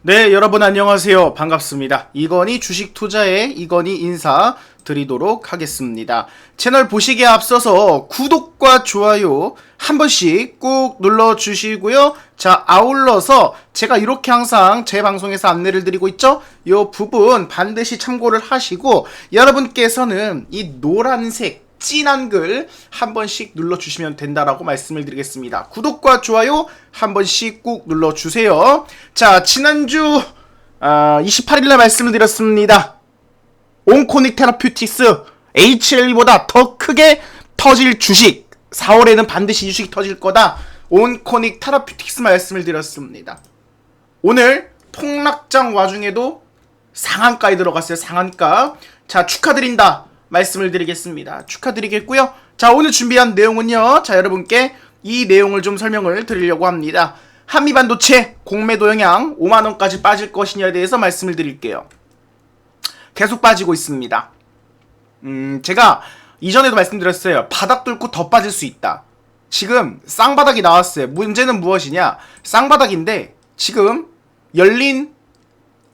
네, 여러분 안녕하세요. 반갑습니다. 이건희 주식 투자의 이건희 인사 드리도록 하겠습니다. 채널 보시기에 앞서서 구독과 좋아요 한 번씩 꾹 눌러주시고요. 자, 아울러서 제가 이렇게 항상 제 방송에서 안내를 드리고 있죠? 이 부분 반드시 참고를 하시고 여러분께서는 이 노란색 진한 글 한 번씩 눌러주시면 된다라고 말씀을 드리겠습니다. 구독과 좋아요 한 번씩 꾹 눌러주세요. 자, 지난주 28일날 말씀을 드렸습니다. 온코닉 테라퓨틱스 HLB보다 더 크게 터질 주식, 4월에는 반드시 주식이 터질 거다. 온코닉 테라퓨틱스 말씀을 드렸습니다. 오늘 폭락장 와중에도 상한가에 들어갔어요. 상한가. 자, 축하드린다 말씀을 드리겠습니다. 축하드리겠고요. 자, 오늘 준비한 내용은요, 자, 여러분께 이 내용을 좀 설명을 드리려고 합니다. 한미반도체 공매도 영향 5만원까지 빠질 것이냐에 대해서 말씀을 드릴게요. 계속 빠지고 있습니다. 제가 이전에도 말씀드렸어요. 바닥 뚫고 더 빠질 수 있다. 지금 쌍바닥이 나왔어요. 문제는 무엇이냐? 쌍바닥인데 지금 열린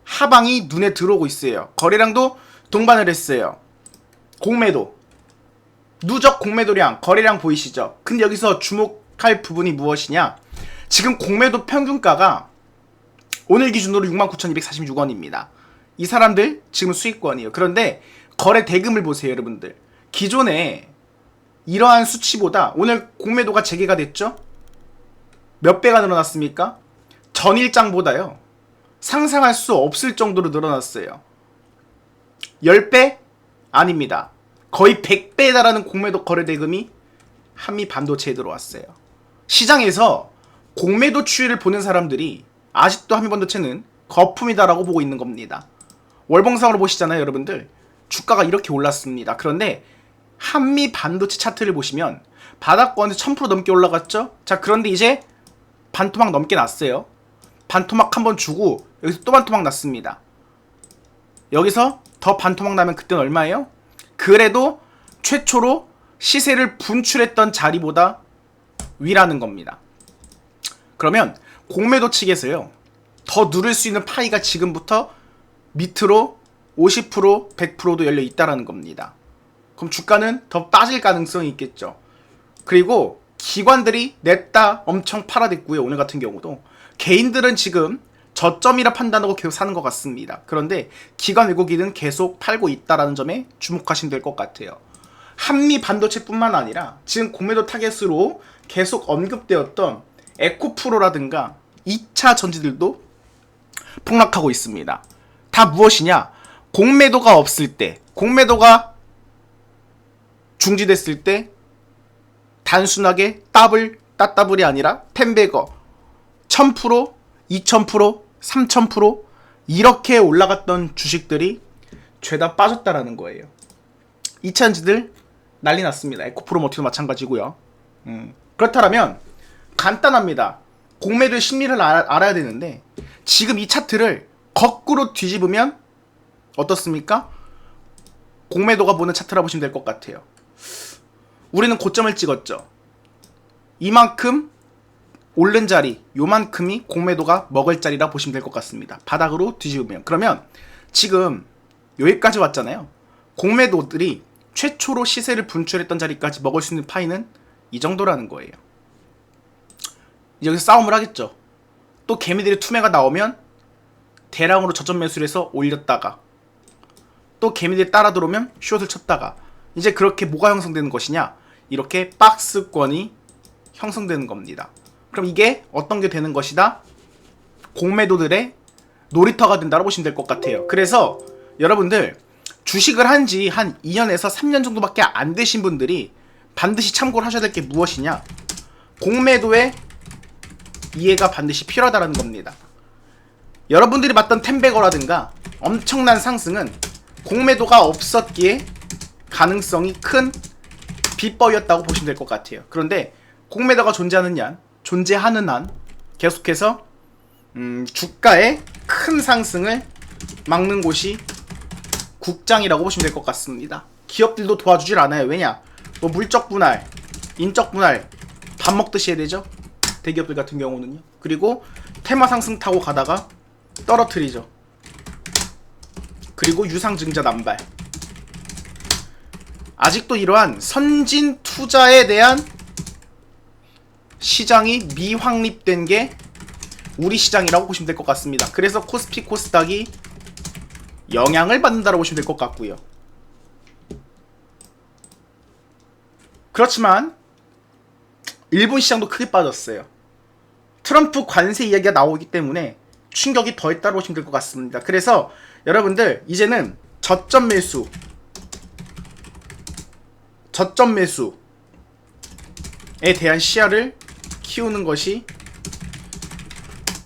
하방이 눈에 들어오고 있어요. 거래량도 동반을 했어요. 공매도, 누적 공매도량, 거래량 보이시죠? 근데 여기서 주목할 부분이 무엇이냐? 지금 공매도 평균가가 오늘 기준으로 69,246원입니다. 이 사람들 지금 수익권이에요. 그런데 거래 대금을 보세요, 여러분들. 기존에 이러한 수치보다 오늘 공매도가 재개가 됐죠? 몇 배가 늘어났습니까? 전일장보다요, 상상할 수 없을 정도로 늘어났어요. 10배? 아닙니다. 거의 100배에 달하는 공매도 거래 대금이 한미 반도체에 들어왔어요. 시장에서 공매도 추이를 보는 사람들이 아직도 한미 반도체는 거품이다라고 보고 있는 겁니다. 월봉상으로 보시잖아요, 여러분들. 주가가 이렇게 올랐습니다. 그런데 한미 반도체 차트를 보시면 바닥권에서 1000% 넘게 올라갔죠? 자, 그런데 이제 반토막 넘게 났어요. 반토막 한번 주고 여기서 또 반토막 났습니다. 여기서 더 반토막 나면 그때는 얼마예요? 그래도 최초로 시세를 분출했던 자리보다 위라는 겁니다. 그러면 공매도 측에서요, 더 누를 수 있는 파이가 지금부터 밑으로 50%, 100%도 열려 있다라는 겁니다. 그럼 주가는 더 빠질 가능성이 있겠죠. 그리고 기관들이 냈다 엄청 팔아댔고요. 오늘 같은 경우도 개인들은 지금 저점이라 판단하고 계속 사는 것 같습니다. 그런데 기관 외국인은 계속 팔고 있다라는 점에 주목하시면 될 것 같아요. 한미 반도체뿐만 아니라 지금 공매도 타겟으로 계속 언급되었던 에코프로라든가 2차 전지들도 폭락하고 있습니다. 다 무엇이냐? 공매도가 없을 때, 공매도가 중지됐을 때 단순하게 따블이 아니라 10배거 1000%, 2000%, 3000% 이렇게 올라갔던 주식들이 죄다 빠졌다라는 거예요. 2차전지들 난리 났습니다. 에코프로모티도 마찬가지고요. 그렇다면 간단합니다. 공매도의 심리를 알아야 되는데 지금 이 차트를 거꾸로 뒤집으면 어떻습니까? 공매도가 보는 차트라 보시면 될 것 같아요. 우리는 고점을 찍었죠. 이만큼 오른 자리, 요만큼이 공매도가 먹을 자리라 보시면 될 것 같습니다. 바닥으로 뒤집으면. 그러면 지금 여기까지 왔잖아요. 공매도들이 최초로 시세를 분출했던 자리까지 먹을 수 있는 파이는 이 정도라는 거예요. 여기서 싸움을 하겠죠. 또 개미들이 투매가 나오면 대량으로 저점 매수를 해서 올렸다가 또 개미들이 따라 들어오면 숏을 쳤다가 이제 그렇게 뭐가 형성되는 것이냐? 이렇게 박스권이 형성되는 겁니다. 그럼 이게 어떤 게 되는 것이다? 공매도들의 놀이터가 된다고 보시면 될 것 같아요. 그래서 여러분들 주식을 한지 한 2년에서 3년 정도밖에 안 되신 분들이 반드시 참고를 하셔야 될 게 무엇이냐? 공매도의 이해가 반드시 필요하다는 겁니다. 여러분들이 봤던 템베거라든가 엄청난 상승은 공매도가 없었기에 가능성이 큰 비법이었다고 보시면 될 것 같아요. 그런데 공매도가 존재하는 한 계속해서 주가의 큰 상승을 막는 곳이 국장이라고 보시면 될 것 같습니다. 기업들도 도와주질 않아요. 왜냐? 뭐 물적 분할, 인적 분할 밥 먹듯이 해야 되죠. 대기업들 같은 경우는요. 그리고 테마 상승 타고 가다가 떨어뜨리죠. 그리고 유상증자 남발. 아직도 이러한 선진 투자에 대한 시장이 미확립된 게 우리 시장이라고 보시면 될 것 같습니다. 그래서 코스피 코스닥이 영향을 받는다고 보시면 될 것 같고요. 그렇지만 일본 시장도 크게 빠졌어요. 트럼프 관세 이야기가 나오기 때문에 충격이 더했다고 보시면 될 것 같습니다. 그래서 여러분들 이제는 저점 매수에 대한 시야를 키우는 것이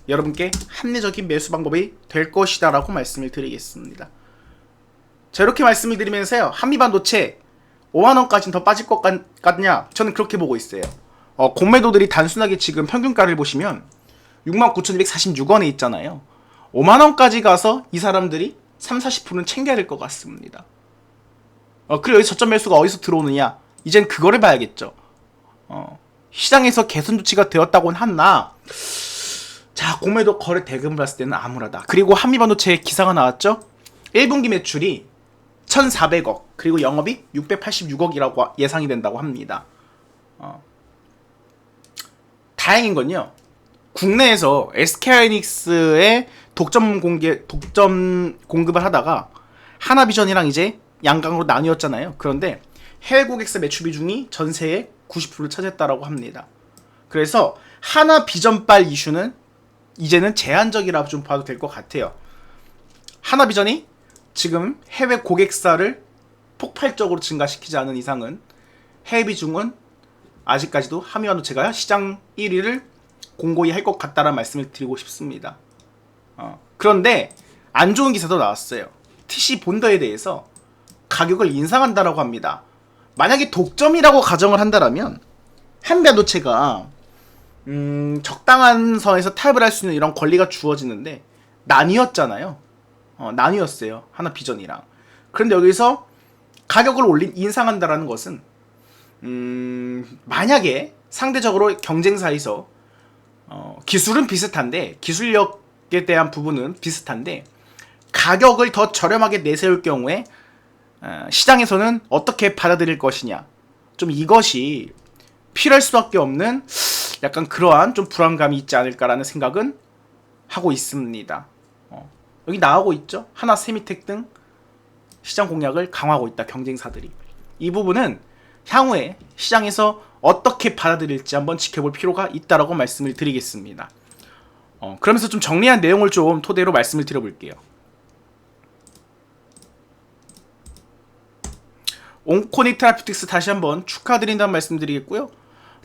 여러분께 합리적인 매수 방법이 될 것이다 라고 말씀을 드리겠습니다. 자, 이렇게 말씀을 드리면서요, 한미반도체 5만원까지는 더 빠질 것 같냐? 저는 그렇게 보고 있어요. 공매도들이 단순하게 지금 평균가를 보시면 69,246원에 있잖아요. 5만원까지 가서 이 사람들이 30-40%는 챙겨야 될 것 같습니다. 그리고 여기 저점 매수가 어디서 들어오느냐? 이젠 그거를 봐야겠죠. 시장에서 개선 조치가 되었다고는 하나, 자, 공매도 거래 대금을 봤을 때는 암울하다. 그리고 한미반도체 기사가 나왔죠? 1분기 매출이 1,400억, 그리고 영업이 686억이라고 예상이 된다고 합니다. 다행인 건요, 국내에서 SK하이닉스의 독점 공급을 하다가 하나비전이랑 이제 양강으로 나뉘었잖아요. 그런데 해외 고객사 매출 비중이 전세의 90%를 차지했다라고 합니다. 그래서 하나비전발 이슈는 이제는 제한적이라고 좀 봐도 될 것 같아요. 하나비전이 지금 해외 고객사를 폭발적으로 증가시키지 않은 이상은 해외 비중은 아직까지도 한미반도체가 시장 1위를 공고히 할 것 같다는 말씀을 드리고 싶습니다. 그런데 안 좋은 기사도 나왔어요. TC 본더에 대해서 가격을 인상한다라고 합니다. 만약에 독점이라고 가정을 한다면 한미반도체가 적당한 선에서 타협을 할 수 있는 이런 권리가 주어지는데 나뉘었잖아요. 나뉘었어요. 하나비전이랑. 그런데 여기서 가격을 인상한다라는 것은 만약에 상대적으로 경쟁사에서 기술은 비슷한데, 기술력에 대한 부분은 비슷한데 가격을 더 저렴하게 내세울 경우에 시장에서는 어떻게 받아들일 것이냐, 좀 이것이 필요할 수밖에 없는 약간 그러한 좀 불안감이 있지 않을까라는 생각은 하고 있습니다. 여기 나오고 있죠. 하나, 세미텍 등 시장 공략을 강화하고 있다, 경쟁사들이. 이 부분은 향후에 시장에서 어떻게 받아들일지 한번 지켜볼 필요가 있다라고 말씀을 드리겠습니다. 그러면서 좀 정리한 내용을 좀 토대로 말씀을 드려볼게요. 온코닉 트라피틱스 다시 한번 축하드린다는 말씀드리겠고요.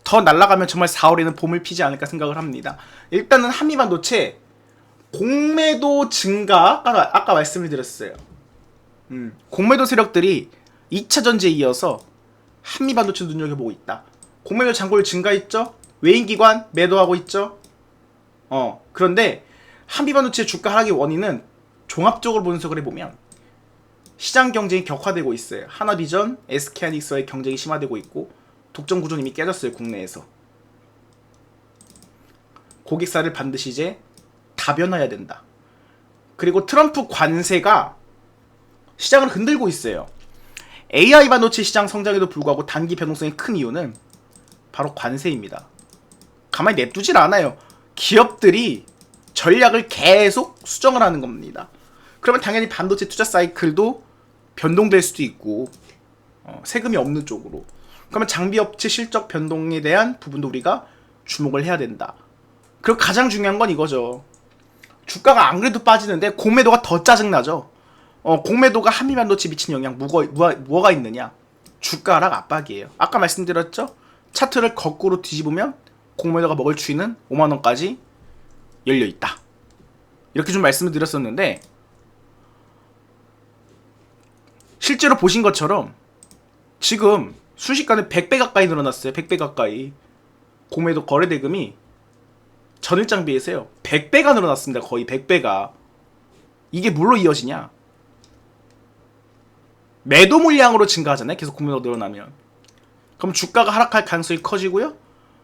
더 날아가면 정말 4월에는 봄을 피지 않을까 생각을 합니다. 일단은 한미반도체 공매도 증가, 아까 말씀을 드렸어요. 공매도 세력들이 2차 전지에 이어서 한미반도체 눈여겨보고 있다. 공매도 잔고율 증가했죠? 외인기관 매도하고 있죠? 그런데 한미반도체 주가 하락의 원인은 종합적으로 분석을 해보면 시장 경쟁이 격화되고 있어요. 하나비전, SK하이닉스와의 경쟁이 심화되고 있고 독점 구조는 이미 깨졌어요. 국내에서. 고객사를 반드시 이제 다변화해야 된다. 그리고 트럼프 관세가 시장을 흔들고 있어요. AI 반도체 시장 성장에도 불구하고 단기 변동성이 큰 이유는 바로 관세입니다. 가만히 냅두질 않아요. 기업들이 전략을 계속 수정을 하는 겁니다. 그러면 당연히 반도체 투자 사이클도 변동될 수도 있고, 세금이 없는 쪽으로. 그러면 장비업체 실적 변동에 대한 부분도 우리가 주목을 해야 된다. 그리고 가장 중요한 건 이거죠. 주가가 안 그래도 빠지는데 공매도가 더 짜증나죠. 공매도가 한미반도체 미친 영향 뭐가 있느냐? 주가 하락 압박이에요. 아까 말씀드렸죠? 차트를 거꾸로 뒤집으면 공매도가 먹을 추이는 5만원까지 열려있다. 이렇게 좀 말씀을 드렸었는데 실제로 보신 것처럼 지금 순식간에 100배 가까이 늘어났어요. 100배 가까이. 공매도 거래 대금이 전일장 비해서요 100배가 늘어났습니다. 거의 100배가. 이게 뭘로 이어지냐? 매도 물량으로 증가하잖아요. 계속 공매도가 늘어나면. 그럼 주가가 하락할 가능성이 커지고요.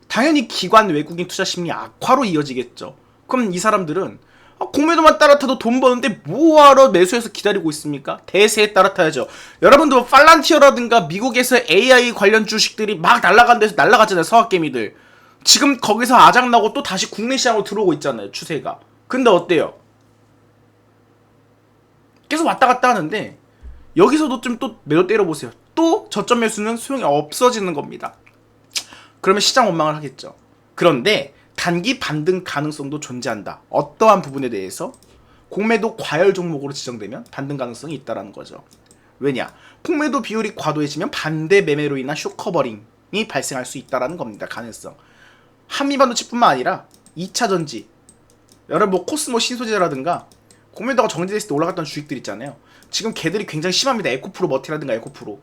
당연히 기관 외국인 투자 심리 악화로 이어지겠죠. 그럼 이 사람들은 공매도만 따라타도 돈 버는데 뭐하러 매수해서 기다리고 있습니까? 대세에 따라타야죠. 여러분들 팔란티어라든가 미국에서 AI 관련 주식들이 막 날아간 데서 날아갔잖아요. 서학개미들. 지금 거기서 아작나고 또 다시 국내 시장으로 들어오고 있잖아요. 추세가. 근데 어때요? 계속 왔다 갔다 하는데 여기서도 좀 또 매도 때려보세요. 또 저점 매수는 소용이 없어지는 겁니다. 그러면 시장 원망을 하겠죠. 그런데 단기 반등 가능성도 존재한다. 어떠한 부분에 대해서 공매도 과열 종목으로 지정되면 반등 가능성이 있다는 거죠. 왜냐? 공매도 비율이 과도해지면 반대 매매로 인한 쇼커버링이 발생할 수 있다는 겁니다. 가능성. 한미반도체뿐만 아니라 2차전지, 여러분 뭐 코스모 신소재라든가 공매도가 정지됐을 때 올라갔던 주식들 있잖아요. 지금 걔들이 굉장히 심합니다. 에코프로 머티라든가 에코프로.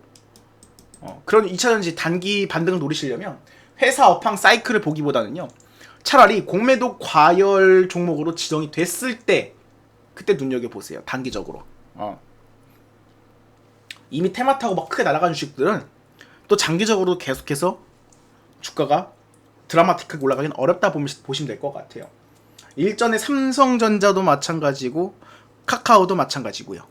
그런 2차전지 단기 반등을 노리시려면 회사 업황 사이클을 보기보다는요. 차라리 공매도 과열 종목으로 지정이 됐을 때 그때 눈여겨보세요. 단기적으로. 이미 테마 타고 막 크게 날아간 주식들은 또 장기적으로 계속해서 주가가 드라마틱하게 올라가기는 어렵다 보시면 될 것 같아요. 일전에 삼성전자도 마찬가지고 카카오도 마찬가지고요.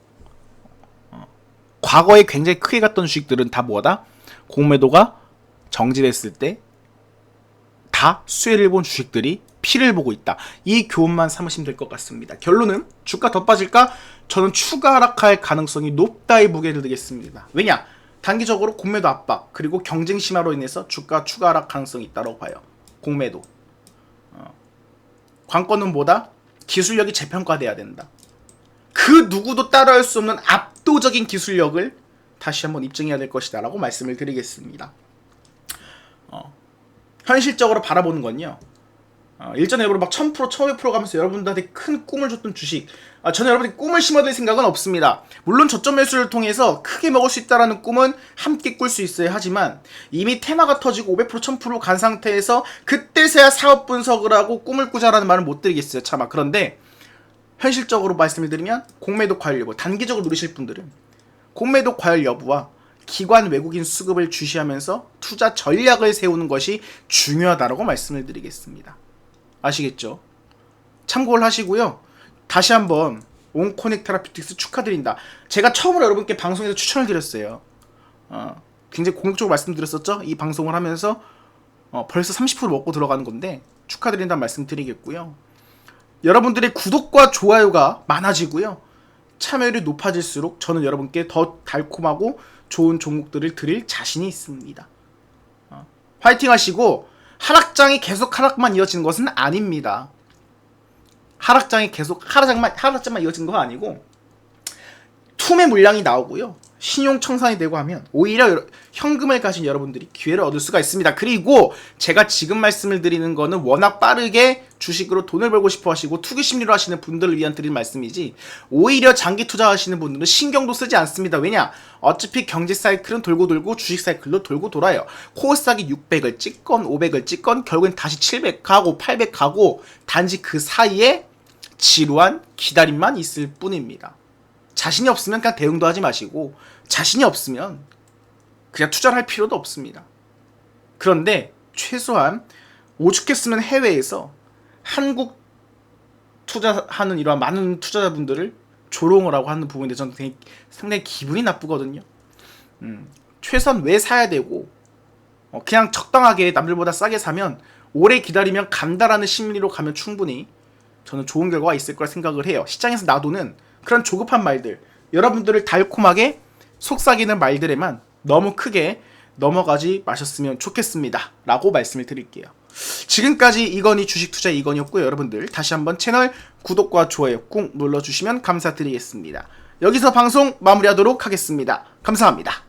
과거에 굉장히 크게 갔던 주식들은 다 뭐다? 공매도가 정지됐을 때 다 수혜를 본 주식들이 피를 보고 있다. 이 교훈만 삼으시면 될 것 같습니다. 결론은 주가 더 빠질까? 저는 추가 하락할 가능성이 높다의 무게를 두겠습니다. 왜냐? 단기적으로 공매도 압박 그리고 경쟁 심화로 인해서 주가 추가 하락 가능성이 있다고 봐요. 공매도. 관건은 뭐다? 기술력이 재평가돼야 된다. 그 누구도 따라할 수 없는 압도적인 기술력을 다시 한번 입증해야 될 것이다 라고 말씀을 드리겠습니다. 현실적으로 바라보는 건요. 일전에 여러분 막 1000%, 1500% 가면서 여러분들한테 큰 꿈을 줬던 주식, 저는 여러분들이 꿈을 심어드릴 생각은 없습니다. 물론 저점 매수를 통해서 크게 먹을 수 있다는 꿈은 함께 꿀 수 있어야 하지만 이미 테마가 터지고 500%, 1000% 간 상태에서 그때서야 사업 분석을 하고 꿈을 꾸자라는 말은 못 드리겠어요. 차마. 그런데 현실적으로 말씀을 드리면 공매도 과열 여부, 단기적으로 누리실 분들은 공매도 과열 여부와 기관 외국인 수급을 주시하면서 투자 전략을 세우는 것이 중요하다고 말씀을 드리겠습니다. 아시겠죠? 참고를 하시고요. 다시 한번 온코넥 테라피틱스 축하드린다. 제가 처음으로 여러분께 방송에서 추천을 드렸어요. 굉장히 공격적으로 말씀드렸었죠? 이 방송을 하면서 벌써 30% 먹고 들어가는 건데 축하드린다는 말씀 드리겠고요. 여러분들의 구독과 좋아요가 많아지고요. 참여율이 높아질수록 저는 여러분께 더 달콤하고 좋은 종목들을 드릴 자신이 있습니다. 화이팅 하시고 하락장이 계속 하락만 이어지는 것은 아닙니다. 하락장이 계속 하락장만 이어지는 건 아니고 투매 물량이 나오고요. 신용 청산이 되고 하면 오히려 현금을 가진 여러분들이 기회를 얻을 수가 있습니다. 그리고 제가 지금 말씀을 드리는 거는 워낙 빠르게 주식으로 돈을 벌고 싶어 하시고 투기 심리로 하시는 분들을 위한 드리는 말씀이지 오히려 장기 투자하시는 분들은 신경도 쓰지 않습니다. 왜냐? 어차피 경제 사이클은 돌고 돌고 주식 사이클도 돌고 돌아요. 코스닥이 600을 찍건 500을 찍건 결국엔 다시 700 가고 800 가고 단지 그 사이에 지루한 기다림만 있을 뿐입니다. 자신이 없으면 그냥 대응도 하지 마시고 자신이 없으면 그냥 투자를 할 필요도 없습니다. 그런데 최소한 오죽했으면 해외에서 한국 투자하는 이러한 많은 투자자분들을 조롱을 하고 하는 부분에 저는 상당히 기분이 나쁘거든요. 최소한 왜 사야 되고 그냥 적당하게 남들보다 싸게 사면 오래 기다리면 간다라는 심리로 가면 충분히 저는 좋은 결과가 있을 거라 생각을 해요. 시장에서 놔두는 그런 조급한 말들, 여러분들을 달콤하게 속삭이는 말들에만 너무 크게 넘어가지 마셨으면 좋겠습니다 라고 말씀을 드릴게요. 지금까지 이건희 주식투자 이건희였고요. 여러분들 다시 한번 채널 구독과 좋아요 꾹 눌러주시면 감사드리겠습니다. 여기서 방송 마무리하도록 하겠습니다. 감사합니다.